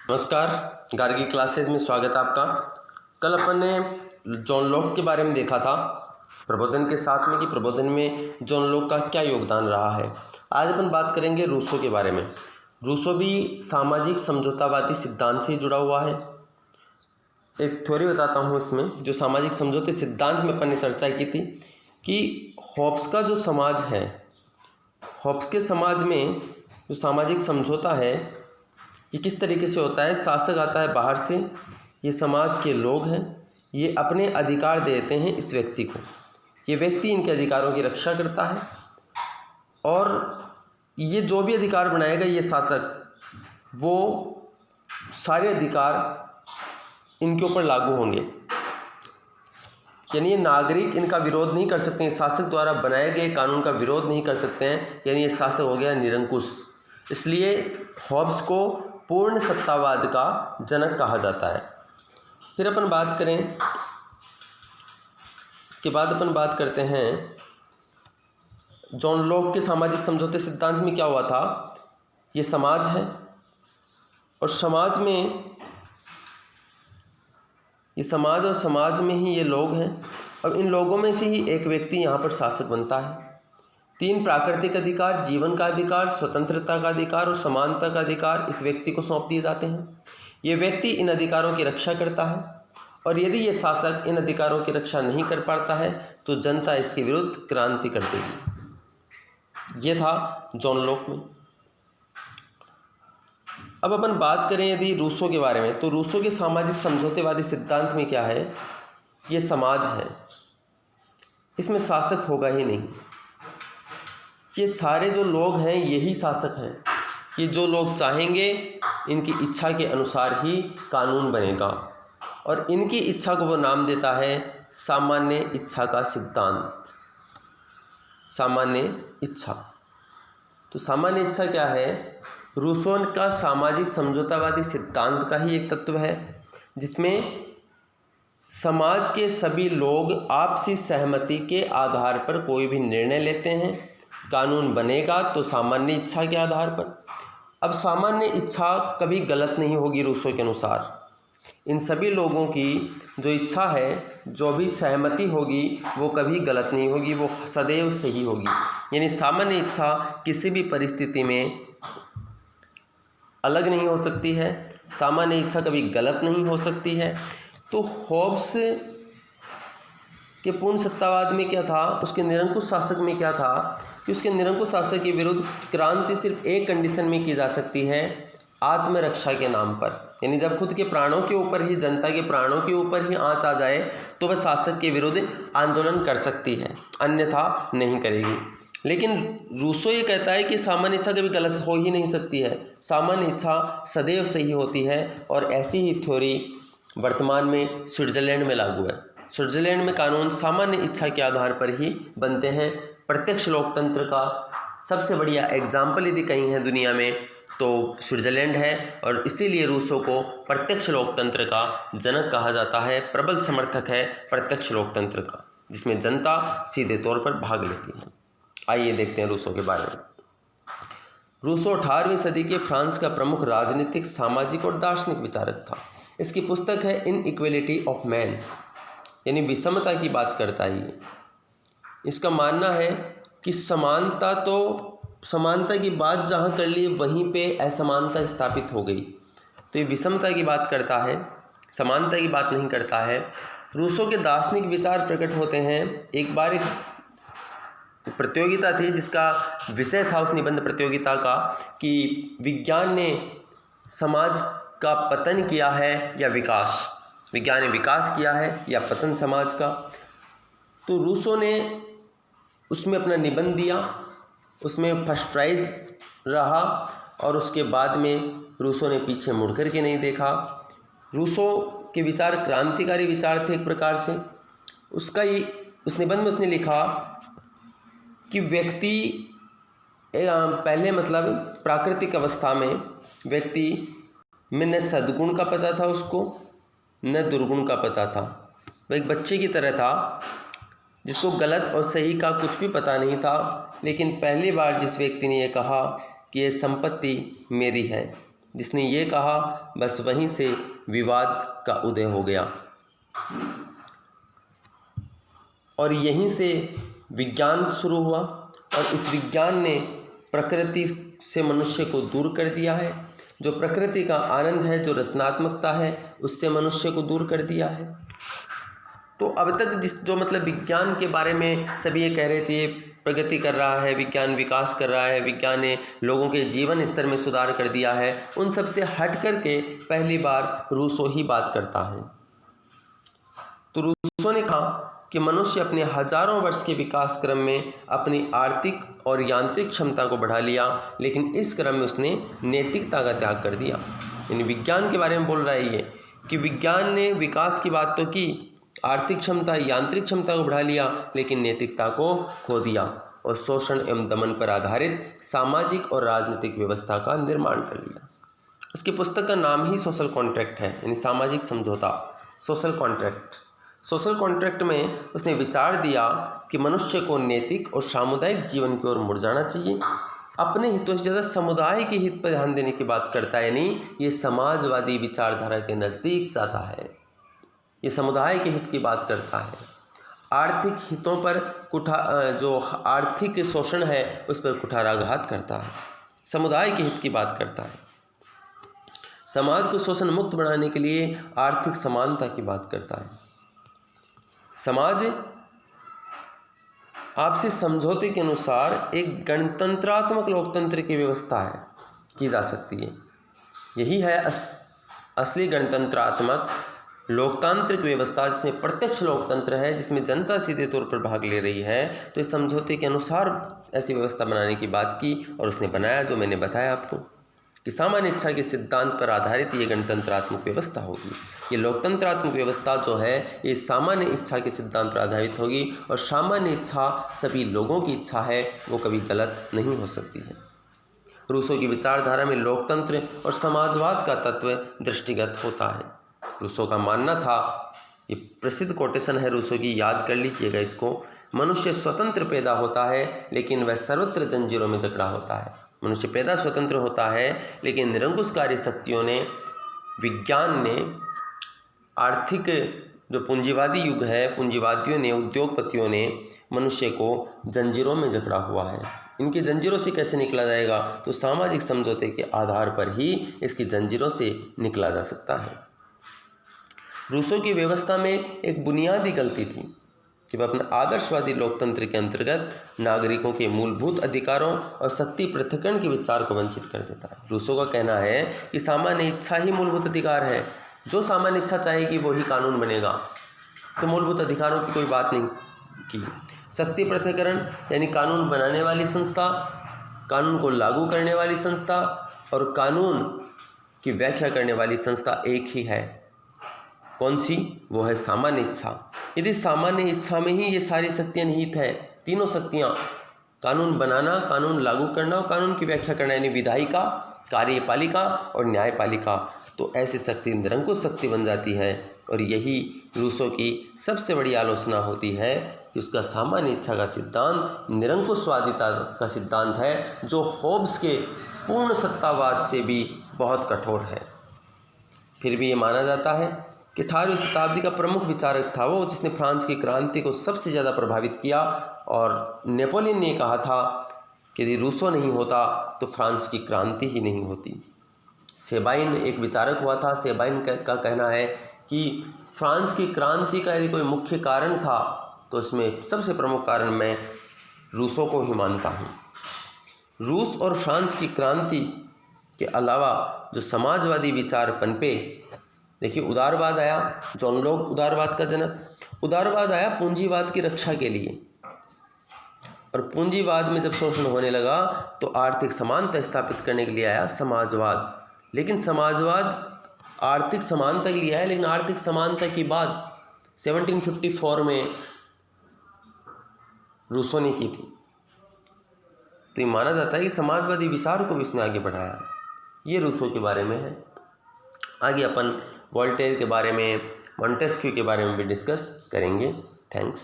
नमस्कार, गार्गी क्लासेज में स्वागत है आपका। कल अपन ने जॉन लॉक के बारे में देखा था प्रबोधन के साथ में कि प्रबोधन में जॉन लॉक का क्या योगदान रहा है। आज अपन बात करेंगे रूसो के बारे में। रूसो भी सामाजिक समझौतावादी सिद्धांत से जुड़ा हुआ है। एक थ्योरी बताता हूँ इसमें, जो सामाजिक समझौते सिद्धांत में अपन ने चर्चा की थी कि हॉब्स का जो समाज है, हॉब्स के समाज में जो सामाजिक समझौता है ये किस तरीके से होता है। शासक आता है बाहर से, ये समाज के लोग हैं, ये अपने अधिकार देते हैं इस व्यक्ति को, ये व्यक्ति इनके अधिकारों की रक्षा करता है और ये जो भी अधिकार बनाएगा ये शासक, वो सारे अधिकार इनके ऊपर लागू होंगे। यानी ये नागरिक इनका विरोध नहीं कर सकते हैं, शासक द्वारा बनाए गए कानून का विरोध नहीं कर सकते हैं, यानी ये शासक हो गया निरंकुश। इसलिए हॉब्स को पूर्ण सत्तावाद का जनक कहा जाता है। फिर अपन बात करें, इसके बाद अपन बात करते हैं जॉन लॉक के सामाजिक समझौते सिद्धांत में क्या हुआ था। ये समाज है और समाज में ये समाज और समाज में ही ये लोग हैं और इन लोगों में से ही एक व्यक्ति यहाँ पर शासक बनता है। 3 प्राकृतिक अधिकार, जीवन का अधिकार, स्वतंत्रता का अधिकार और समानता का अधिकार इस व्यक्ति को सौंप दिए जाते हैं। ये व्यक्ति इन अधिकारों की रक्षा करता है और यदि ये शासक इन अधिकारों की रक्षा नहीं कर पाता है तो जनता इसके विरुद्ध क्रांति कर देगी। ये था जॉन लॉक में। अब अपन बात करें यदि रूसो के बारे में, तो रूसो के सामाजिक समझौतेवादी सिद्धांत में क्या है, ये समाज है, इसमें शासक होगा ही नहीं। ये सारे जो लोग हैं यही शासक हैं। ये जो लोग चाहेंगे इनकी इच्छा के अनुसार ही कानून बनेगा और इनकी इच्छा को वो नाम देता है सामान्य इच्छा का सिद्धांत। सामान्य इच्छा, तो सामान्य इच्छा क्या है? रूसो का सामाजिक समझौतावादी सिद्धांत का ही एक तत्व है जिसमें समाज के सभी लोग आपसी सहमति के आधार पर कोई भी निर्णय लेते हैं। कानून बनेगा तो सामान्य इच्छा के आधार पर। अब सामान्य इच्छा कभी गलत नहीं होगी रूसो के अनुसार। इन सभी लोगों की जो इच्छा है, जो भी सहमति होगी, वो कभी गलत नहीं होगी, वो सदैव सही होगी। यानी सामान्य इच्छा किसी भी परिस्थिति में अलग नहीं हो सकती है, सामान्य इच्छा कभी गलत नहीं हो सकती है। तो हॉब्स के पूर्ण सत्तावाद में क्या था, उसके निरंकुश शासक में क्या था कि उसके निरंकुश शासक के विरुद्ध क्रांति सिर्फ एक कंडीशन में की जा सकती है, आत्मरक्षा के नाम पर। यानी जब खुद के प्राणों के ऊपर ही, जनता के प्राणों के ऊपर ही आंच आ जाए तो वह शासक के विरुद्ध आंदोलन कर सकती है, अन्यथा नहीं करेगी। लेकिन रूसो ये कहता है कि सामान्य इच्छा कभी गलत हो ही नहीं सकती है, सामान्य इच्छा सदैव सही होती है। और ऐसी ही थ्योरी वर्तमान में स्विट्ज़रलैंड में लागू है। स्विट्ज़रलैंड में कानून सामान्य इच्छा के आधार पर ही बनते हैं। प्रत्यक्ष लोकतंत्र का सबसे बढ़िया एग्जाम्पल यदि कहीं है दुनिया में तो स्विट्ज़रलैंड है और इसीलिए रूसो को प्रत्यक्ष लोकतंत्र का जनक कहा जाता है, प्रबल समर्थक है प्रत्यक्ष लोकतंत्र का, जिसमें जनता सीधे तौर पर भाग लेती है। आइए देखते हैं रूसो के बारे में। रूसो 18वीं सदी के फ्रांस का प्रमुख राजनीतिक, सामाजिक और दार्शनिक विचारक था। इसकी पुस्तक है इनइक्वलिटी ऑफ मैन, यानी विषमता की बात करता है ये। इसका मानना है कि समानता की बात जहाँ कर ली वहीं पे असमानता स्थापित हो गई। तो ये विषमता की बात करता है, समानता की बात नहीं करता है। रूसो के दार्शनिक विचार प्रकट होते हैं। एक बार एक प्रतियोगिता थी जिसका विषय था उस निबंध प्रतियोगिता का कि विज्ञान ने समाज का पतन किया है या विकास, विज्ञान ने विकास किया है या पतन समाज का। तो रूसो ने उसमें अपना निबंध दिया, उसमें फर्स्ट प्राइज़ रहा और उसके बाद में रूसो ने पीछे मुड़ कर के नहीं देखा। रूसो के विचार क्रांतिकारी विचार थे एक प्रकार से। उस निबंध में उसने लिखा कि व्यक्ति पहले मतलब प्राकृतिक अवस्था में व्यक्ति में न सद्गुण का पता था उसको, न दुर्गुण का पता था। वह एक बच्चे की तरह था जिसको गलत और सही का कुछ भी पता नहीं था। लेकिन पहली बार जिस व्यक्ति ने यह कहा कि ये संपत्ति मेरी है, जिसने ये कहा, बस वहीं से विवाद का उदय हो गया और यहीं से विज्ञान शुरू हुआ। और इस विज्ञान ने प्रकृति से मनुष्य को दूर कर दिया है। जो प्रकृति का आनंद है, जो रचनात्मकता है, उससे मनुष्य को दूर कर दिया है। तो अब तक जो मतलब विज्ञान के बारे में सभी ये कह रहे थे, प्रगति कर रहा है विज्ञान, विकास कर रहा है विज्ञान ने, लोगों के जीवन स्तर में सुधार कर दिया है, उन सब से हट करके पहली बार रूसो ही बात करता है। तो रूसो ने कहा कि मनुष्य अपने हजारों वर्ष के विकास क्रम में अपनी आर्थिक और यांत्रिक क्षमता को बढ़ा लिया, लेकिन इस क्रम में उसने नैतिकता का त्याग कर दिया। यानी विज्ञान के बारे में बोल रहा है ये कि विज्ञान ने विकास की बात तो की, आर्थिक क्षमता, यांत्रिक क्षमता को बढ़ा लिया, लेकिन नैतिकता को खो दिया और शोषण एवं दमन पर आधारित सामाजिक और राजनीतिक व्यवस्था का निर्माण कर लिया। उसकी पुस्तक का नाम ही सोशल कॉन्ट्रैक्ट है, यानी सामाजिक समझौता, सोशल कॉन्ट्रैक्ट। सोशल कॉन्ट्रैक्ट में उसने विचार दिया कि मनुष्य को नैतिक और सामुदायिक जीवन की ओर मुड़ जाना चाहिए, अपने हितों से ज़्यादा समुदाय के हित पर ध्यान देने की बात करता है। यानी ये समाजवादी विचारधारा के नज़दीक जाता है, ये समुदाय के हित की बात करता है। आर्थिक हितों पर जो आर्थिक शोषण है उस पर कुठाराघात करता है, समुदाय के हित की बात करता है। समाज को शोषण मुक्त बनाने के लिए आर्थिक समानता की बात करता है। समाज आपसी समझौते के अनुसार एक गणतंत्रात्मक लोकतंत्र की व्यवस्था है की जा सकती है। यही है असली गणतंत्रात्मक लोकतांत्रिक व्यवस्था, जिसमें प्रत्यक्ष लोकतंत्र है, जिसमें जनता सीधे तौर पर भाग ले रही है। तो इस समझौते के अनुसार ऐसी व्यवस्था बनाने की बात की और उसने बनाया, जो मैंने बताया आपको कि सामान्य इच्छा के सिद्धांत पर आधारित ये गणतंत्रात्मक व्यवस्था होगी। ये लोकतंत्रात्मक व्यवस्था जो है ये सामान्य इच्छा के सिद्धांत पर आधारित होगी, और सामान्य इच्छा सभी लोगों की इच्छा है, वो कभी गलत नहीं हो सकती है। रूसो की विचारधारा में लोकतंत्र और समाजवाद का तत्व दृष्टिगत होता है। रूसो का मानना था, ये प्रसिद्ध कोटेशन है रूसो की, याद कर लीजिएगा इसको, मनुष्य स्वतंत्र पैदा होता है लेकिन वह सर्वत्र जंजीरों में जकड़ा होता है। मनुष्य पैदा स्वतंत्र होता है, लेकिन निरंकुशकारी शक्तियों ने, विज्ञान ने, आर्थिक जो पूंजीवादी युग है, पूंजीवादियों ने, उद्योगपतियों ने मनुष्य को जंजीरों में जकड़ा हुआ है। इनकी जंजीरों से कैसे निकला जाएगा? तो सामाजिक समझौते के आधार पर ही इसकी जंजीरों से निकला जा सकता है। रूसो की व्यवस्था में एक बुनियादी गलती थी कि वह अपने आदर्शवादी लोकतंत्र के अंतर्गत नागरिकों के मूलभूत अधिकारों और शक्ति पृथक्करण के विचार को वंचित कर देता है। रूसो का कहना है कि सामान्य इच्छा ही मूलभूत अधिकार है, जो सामान्य इच्छा चाहेगी वो ही कानून बनेगा। तो मूलभूत अधिकारों की कोई बात नहीं की। शक्ति पृथक्करण यानी कानून बनाने वाली संस्था, कानून को लागू करने वाली संस्था और कानून की व्याख्या करने वाली संस्था एक ही है। कौन सी? वो है सामान्य इच्छा। यदि सामान्य इच्छा में ही ये सारी शक्तियाँ निहित है, तीनों शक्तियाँ, कानून बनाना, कानून लागू करना और कानून की व्याख्या करना, यानी विधायिका, कार्यपालिका और न्यायपालिका, तो ऐसी शक्ति निरंकुश शक्ति बन जाती है। और यही रूसो की सबसे बड़ी आलोचना होती है कि उसका सामान्य इच्छा का सिद्धांत निरंकुशवादिता का सिद्धांत है, जो होब्स के पूर्ण सत्तावाद से भी बहुत कठोर है। फिर भी ये माना जाता है कि 18वीं शताब्दी का प्रमुख विचारक था वो, जिसने फ्रांस की क्रांति को सबसे ज़्यादा प्रभावित किया। और नेपोलियन ने कहा था कि यदि रूसो नहीं होता तो फ्रांस की क्रांति ही नहीं होती। सेबाइन एक विचारक हुआ था। सेबाइन का कहना है कि फ्रांस की क्रांति का यदि कोई मुख्य कारण था तो इसमें सबसे प्रमुख कारण मैं रूसो को ही मानता हूँ। रूस और फ्रांस की क्रांति के अलावा जो समाजवादी विचार पनपे, देखिए उदारवाद आया, जॉन लॉक उदारवाद का जनक। उदारवाद आया पूंजीवाद की रक्षा के लिए, और पूंजीवाद में जब शोषण होने लगा तो आर्थिक समानता स्थापित करने के लिए आया समाजवाद। लेकिन समाजवाद आर्थिक समानता के लिए आया, लेकिन आर्थिक समानता की बात 1754 में रूसो ने की थी। तो ये माना जाता है कि समाजवादी विचार को भी उसने आगे बढ़ाया। ये रूसो के बारे में है। आगे अपन वोल्टेयर के बारे में, मॉन्टेस्क्यू के बारे में भी डिस्कस करेंगे। थैंक्स।